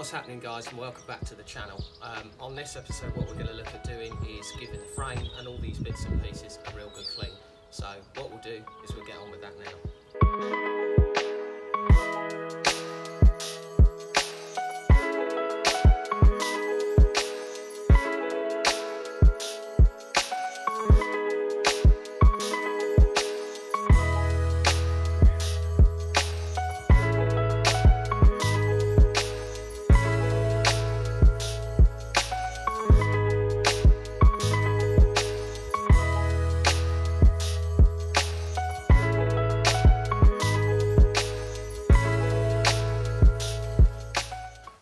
What's happening, guys, and welcome back to the channel. On this episode what we're going to look at doing is giving the frame and all these bits and pieces a real good clean. So what we'll do is we'll get on with that now.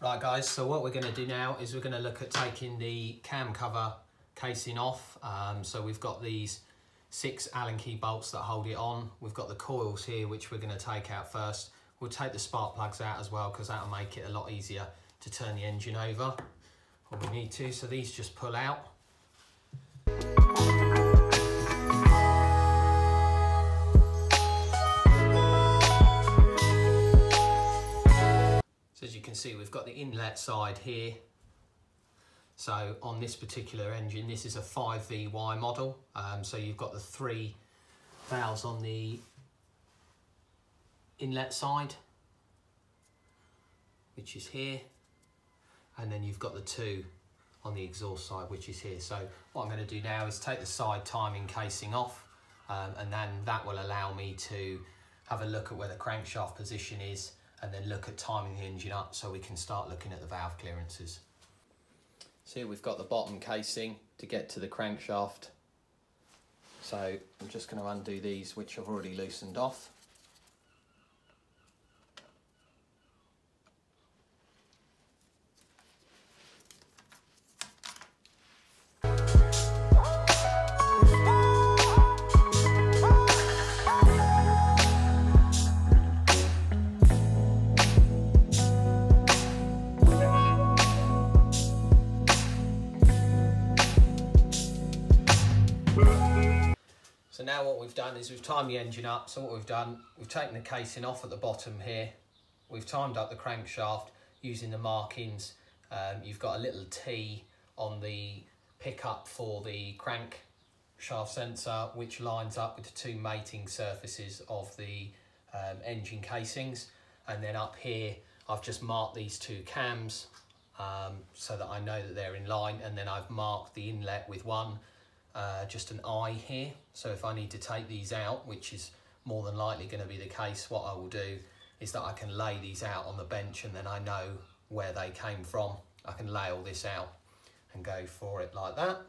Right guys, so what we're going to do now is we're going to look at taking the cam cover casing off. So we've got these 6 Allen key bolts that hold it on. We've got the coils here which we're going to take out first. We'll take the spark plugs out as well because that'll make it a lot easier to turn the engine over when we need to. So these just pull out. So as you can see, we've got the inlet side here. So on this particular engine, this is a 5VY model. So you've got the 3 valves on the inlet side, which is here. And then you've got the 2 on the exhaust side, which is here. So what I'm going to do now is take the side timing casing off, and then that will allow me to have a look at where the crankshaft position is, and then look at timing the engine up so we can start looking at the valve clearances. So here we've got the bottom casing to get to the crankshaft. So I'm just going to undo these, which I've already loosened off. So now what we've done is we've timed the engine up. So what we've done, we've taken the casing off at the bottom here. We've timed up the crankshaft using the markings. You've got a little T on the pickup for the crankshaft sensor, which lines up with the 2 mating surfaces of the engine casings. And then up here, I've just marked these 2 cams so that I know that they're in line. And then I've marked the inlet with just an eye here. So if I need to take these out, which is more than likely going to be the case, what I will do is that I can lay these out on the bench, and then I know where they came from. I can lay all this out and go for it like that.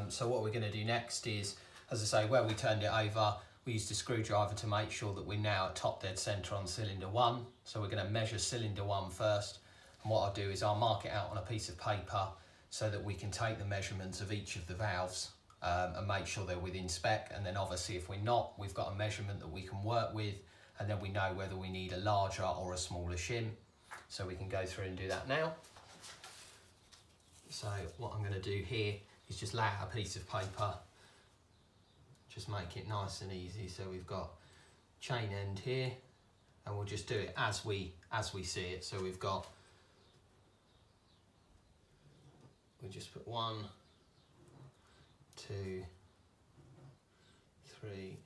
So what we're going to do next is, as I say, where we turned it over, we used a screwdriver to make sure that we're now at top dead center on cylinder 1. So we're going to measure cylinder 1 first, and what I'll do is I'll mark it out on a piece of paper so that we can take the measurements of each of the valves and make sure they're within spec. And then obviously if we're not, we've got a measurement that we can work with, and then we know whether we need a larger or a smaller shim. So we can go through and do that now. So what I'm going to do here is just lay out a piece of paper, just make it nice and easy. So we've got chain end here, and we'll just do it as we see it. So we've got, we just put 1, 2, 3,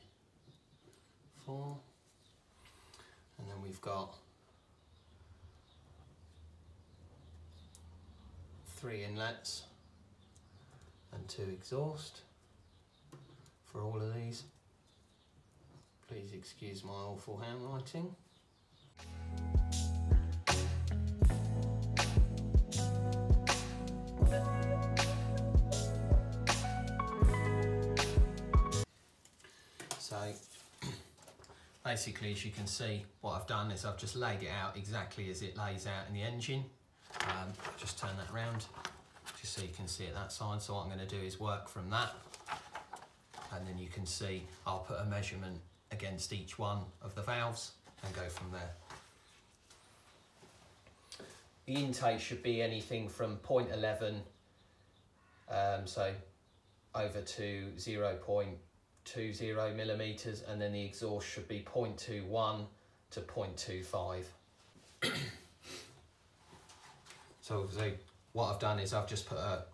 4, and then we've got 3 inlets and 2 exhaust for all of these. Please excuse my awful handwriting. So basically, as you can see, what I've done is I've just laid it out exactly as it lays out in the engine. Just turn that around just so you can see it that side. So what I'm going to do is work from that, and then you can see I'll put a measurement against each one of the valves and go from there. The intake should be anything from 0.11 so over to 0.20 millimeters, and then the exhaust should be 0.21 to 0.25. So what I've done is I've just put a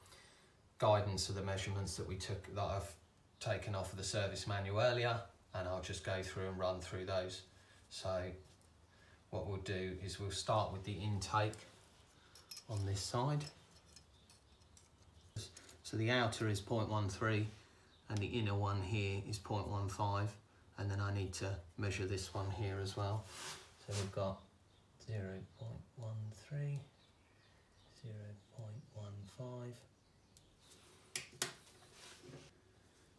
guidance of the measurements that I've taken off of the service manual earlier, and I'll just go through and run through those. So what we'll do is we'll start with the intake on this side. So the outer is 0.13 and the inner one here is 0.15, and then I need to measure this one here as well. So we've got 0.13, 0.15.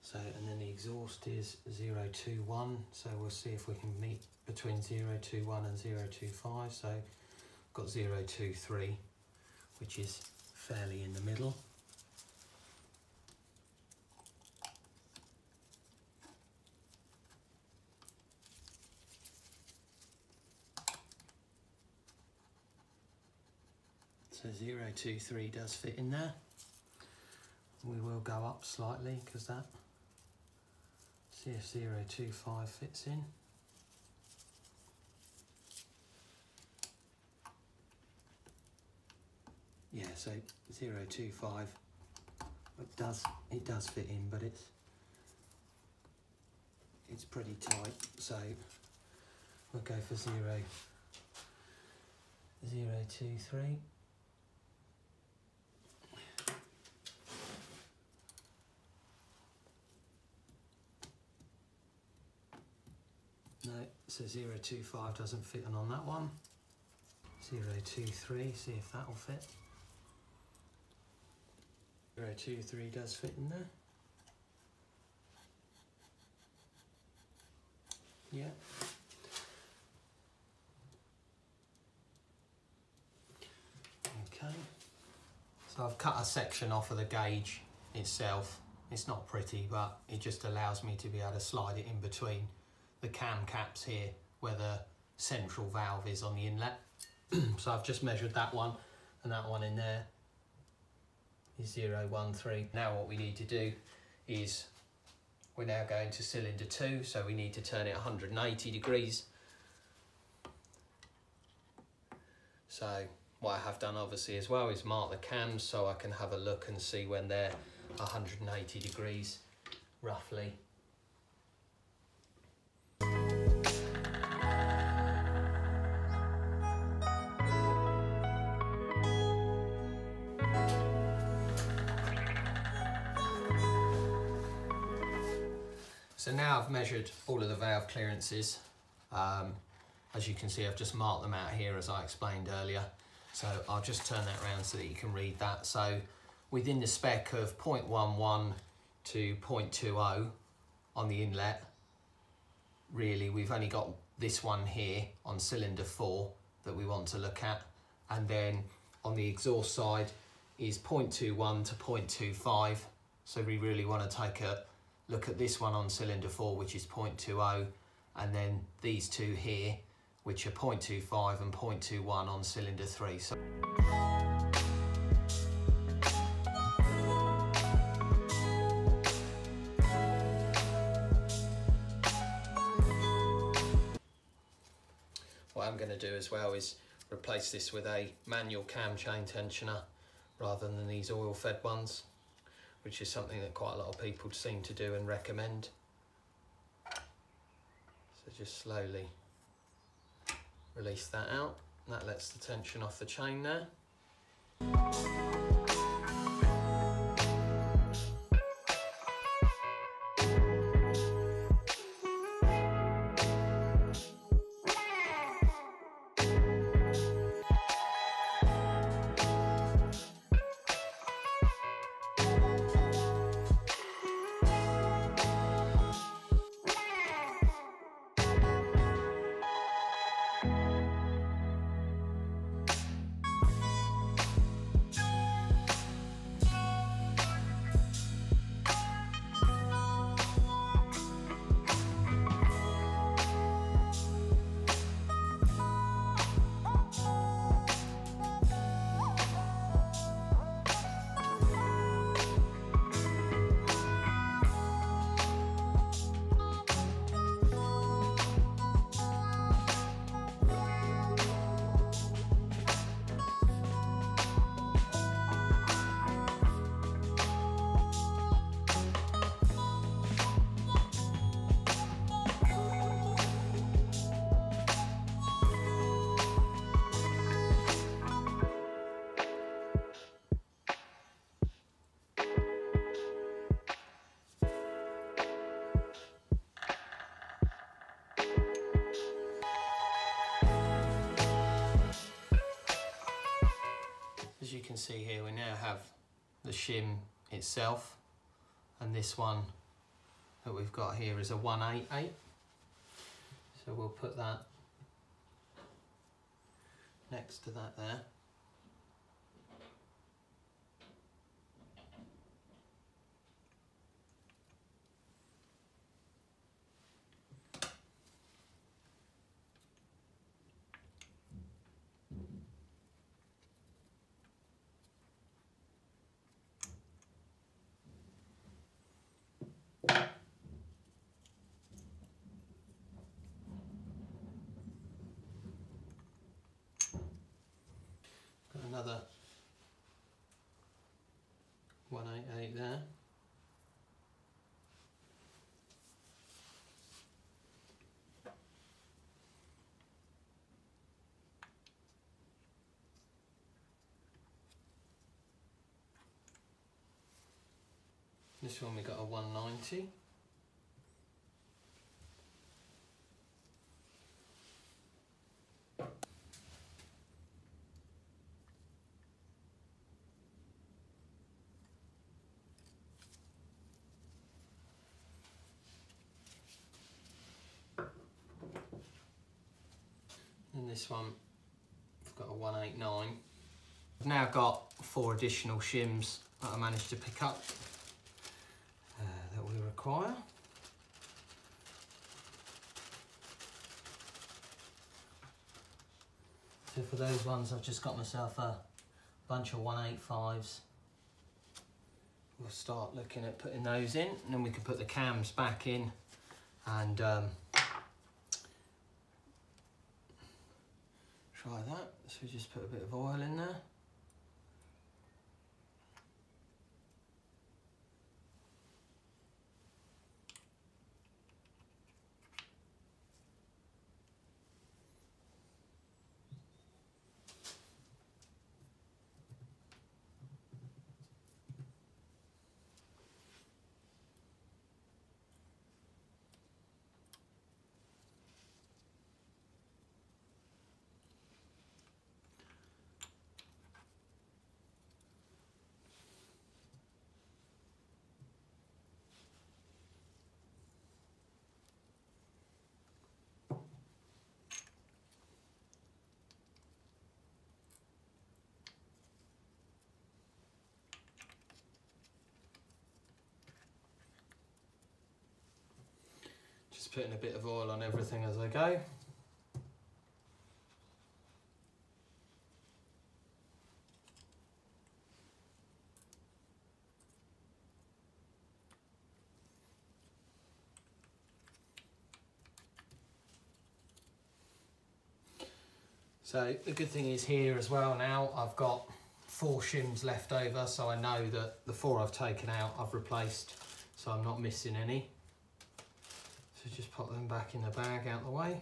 So, and then the exhaust is 0.21, so we'll see if we can meet between 0.21 and 0.25. So I've got 0.23, which is fairly in the middle. So 0.23 does fit in there. We will go up slightly because that, see if 0.25 fits in. Yeah, so 0.25, it does fit in, but it's pretty tight, so we'll go for 0.23. No, so 0.25 doesn't fit on that one. 0.23, see if that'll fit. 0.23 does fit in there. Yeah. Okay. So I've cut a section off of the gauge itself. It's not pretty, but it just allows me to be able to slide it in between the cam caps here where the central valve is on the inlet. So I've just measured that one, and that one in there is 0.13. Now what we need to do is we're now going to cylinder 2, so we need to turn it 180 degrees. So what I have done obviously as well is mark the cams so I can have a look and see when they're 180 degrees roughly. So now I've measured all of the valve clearances. As you can see, I've just marked them out here as I explained earlier. So I'll just turn that around so that you can read that. So within the spec of 0.11 to 0.20 on the inlet, really we've only got this one here on cylinder 4 that we want to look at. And then on the exhaust side is 0.21 to 0.25. So we really want to take a look at this one on cylinder 4, which is 0.20, and then these two here, which are 0.25 and 0.21 on cylinder 3. So what I'm going to do as well is replace this with a manual cam chain tensioner rather than these oil-fed ones, which is something that quite a lot of people seem to do and recommend. So just slowly release that out. That lets the tension off the chain there. as you can see here, we now have the shim itself, and this one that we've got here is a 188. So we'll put that next to that there. Got another 188 there. This one we got a 190. And this one, I've got a 189. I've now got 4 additional shims that I managed to pick up that we require. So for those ones, I've just got myself a bunch of 185s. We'll start looking at putting those in, and then we can put the cams back in and try that. So we just put a bit of oil in there. Just putting a bit of oil on everything as I go. So the good thing is here as well now, I've got 4 shims left over, so I know that the 4 I've taken out I've replaced, so I'm not missing any. So just pop them back in the bag out the way.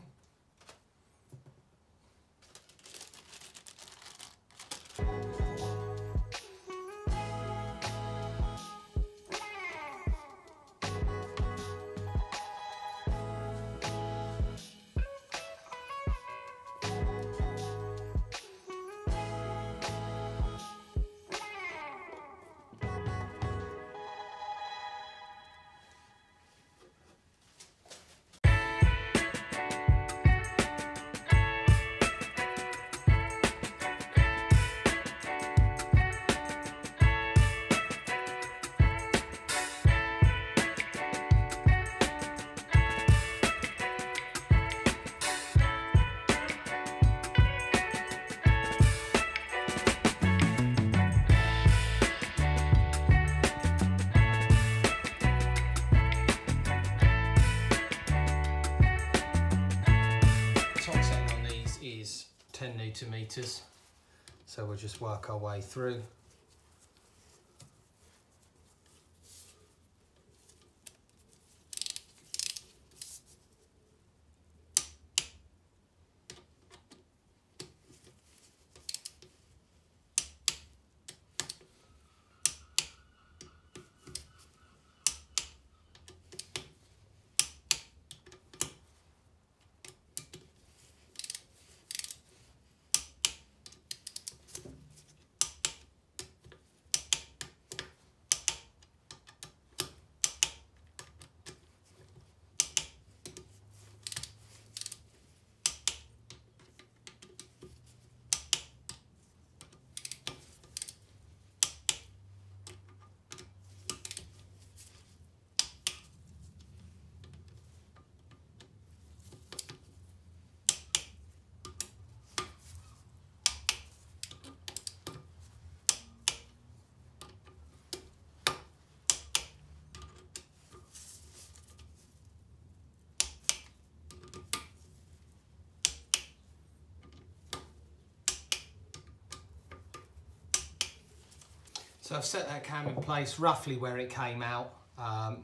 Is 10 Newton meters, so we'll just work our way through. So I've set that cam in place roughly where it came out.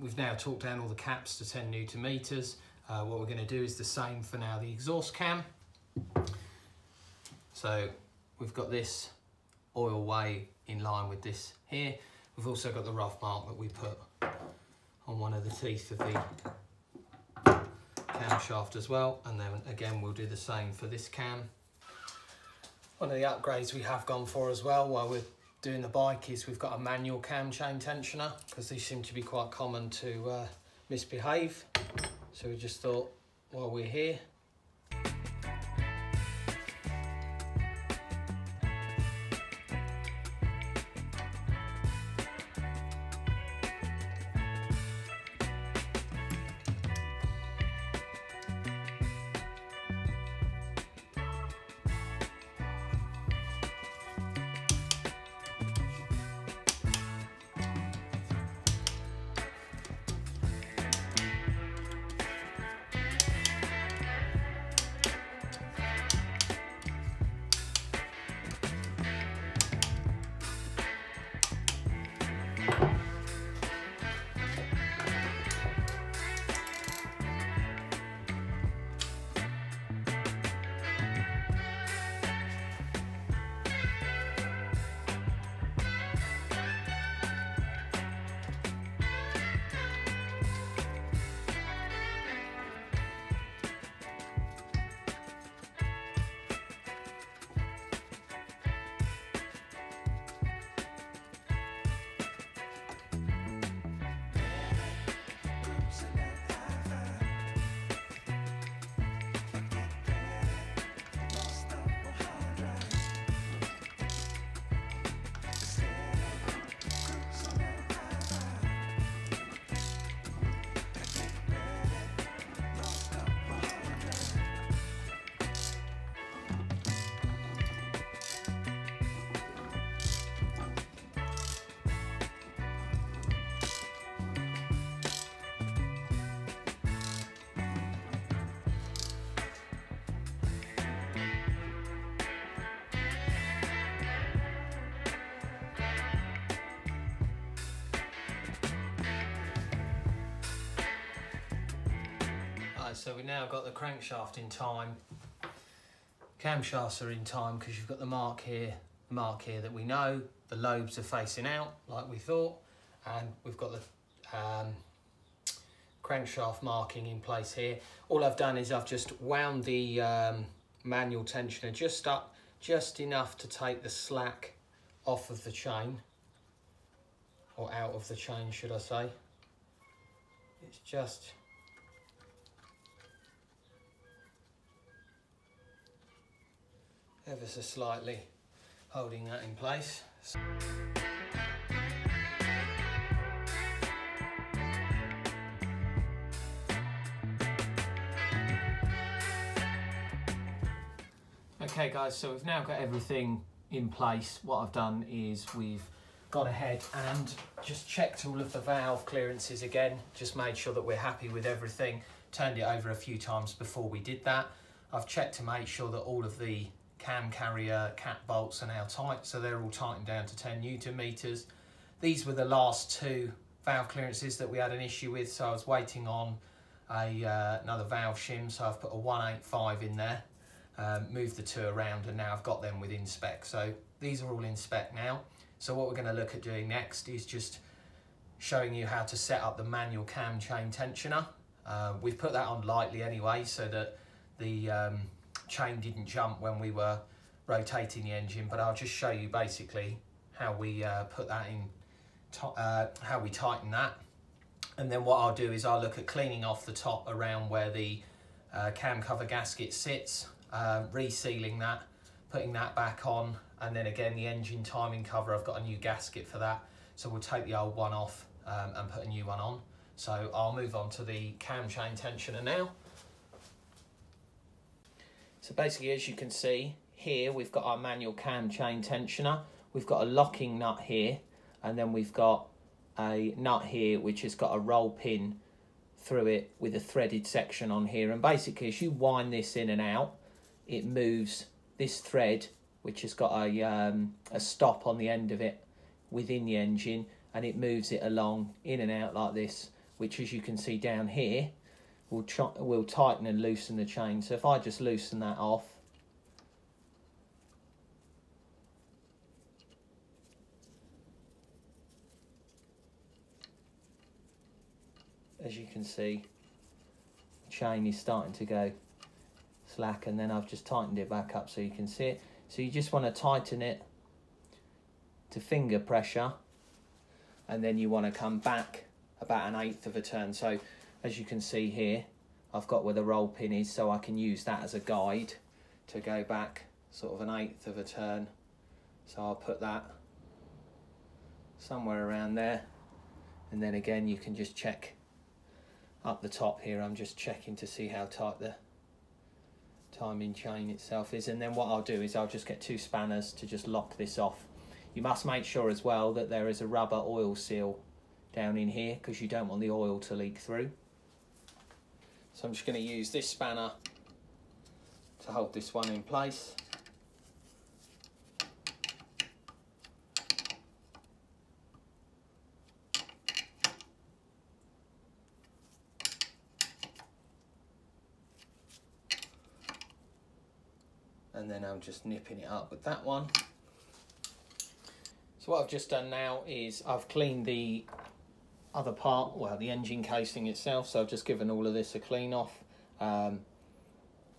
We've now torqued down all the caps to 10 Newton meters. What we're going to do is the same for now the exhaust cam. So we've got this oil way in line with this here. We've also got the rough mark that we put on one of the teeth of the camshaft as well, and then again we'll do the same for this cam. One of the upgrades we have gone for as well while we're doing the bike is we've got a manual cam chain tensioner, because these seem to be quite common to misbehave. So we just thought while we're here, so we now got the crankshaft in time. Camshafts are in time because you've got the mark here that we know. The lobes are facing out like we thought, and we've got the crankshaft marking in place here. All I've done is I've just wound the manual tensioner just up, just enough to take the slack off of the chain, or out of the chain should I say. It's just ever so slightly holding that in place. Okay guys, so we've now got everything in place. What I've done is we've got ahead and just checked all of the valve clearances again, just made sure that we're happy with everything, turned it over a few times before we did that. I've checked to make sure that all of the cam carrier cap bolts are now tight, so they're all tightened down to 10 Newton meters. These were the last two valve clearances that we had an issue with, so I was waiting on another valve shim, so I've put a 185 in there, moved the two around, and now I've got them within spec. So these are all in spec now. So what we're going to look at doing next is just showing you how to set up the manual cam chain tensioner. We've put that on lightly anyway, so that the chain didn't jump when we were rotating the engine, but I'll just show you basically how we put that in, how we tighten that. And then what I'll do is I'll look at cleaning off the top around where the cam cover gasket sits, resealing that, putting that back on, and then again the engine timing cover, I've got a new gasket for that, so we'll take the old one off and put a new one on. So I'll move on to the cam chain tensioner now. So basically, as you can see here, we've got our manual cam chain tensioner. We've got a locking nut here, and then we've got a nut here which has got a roll pin through it with a threaded section on here. And basically, as you wind this in and out, it moves this thread, which has got a stop on the end of it, within the engine, and it moves it along in and out like this, which, as you can see down here, will tighten and loosen the chain. So if I just loosen that off, as you can see, the chain is starting to go slack, and then I've just tightened it back up so you can see it. So you just want to tighten it to finger pressure, and then you want to come back about 1/8 of a turn. So as you can see here, I've got where the roll pin is, so I can use that as a guide to go back sort of 1/8 of a turn. So I'll put that somewhere around there, and then again you can just check up the top here. I'm just checking to see how tight the timing chain itself is, and then what I'll do is I'll just get 2 spanners to just lock this off. You must make sure as well that there is a rubber oil seal down in here, because you don't want the oil to leak through. So I'm just going to use this spanner to hold this one in place. And then I'm just nipping it up with that one. So what I've just done now is I've cleaned the other part, well, the engine casing itself, so I've just given all of this a clean off,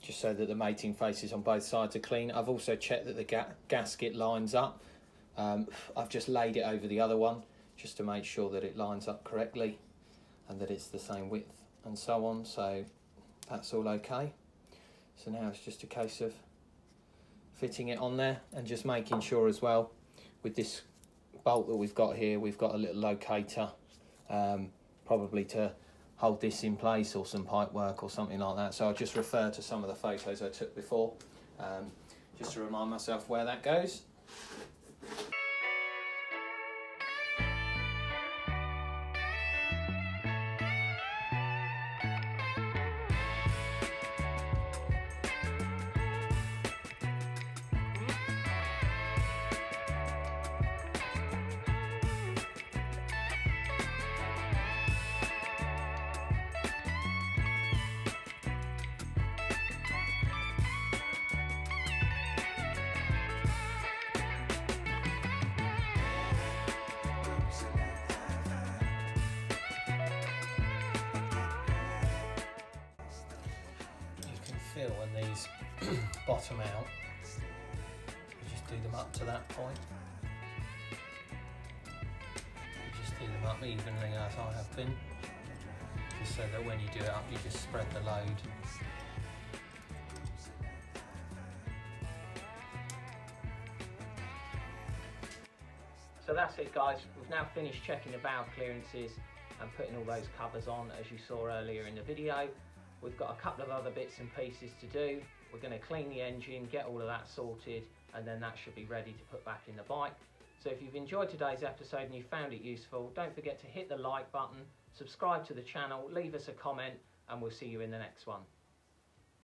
just so that the mating faces on both sides are clean. I've also checked that the gasket lines up. I've just laid it over the other one just to make sure that it lines up correctly and that it's the same width and so on, so that's all okay. So now it's just a case of fitting it on there and just making sure as well with this bolt that we've got here, we've got a little locator, probably to hold this in place, or some pipe work or something like that. So I'll just refer to some of the photos I took before, just to remind myself where that goes. Feel when these bottom out, you just do them up to that point. You just do them up evenly as I have been, just so that when you do it up you just spread the load. So that's it guys, we've now finished checking the valve clearances and putting all those covers on as you saw earlier in the video. We've got a couple of other bits and pieces to do. We're going to clean the engine, get all of that sorted, and then that should be ready to put back in the bike. So if you've enjoyed today's episode and you found it useful, don't forget to hit the like button, subscribe to the channel, leave us a comment, and we'll see you in the next one.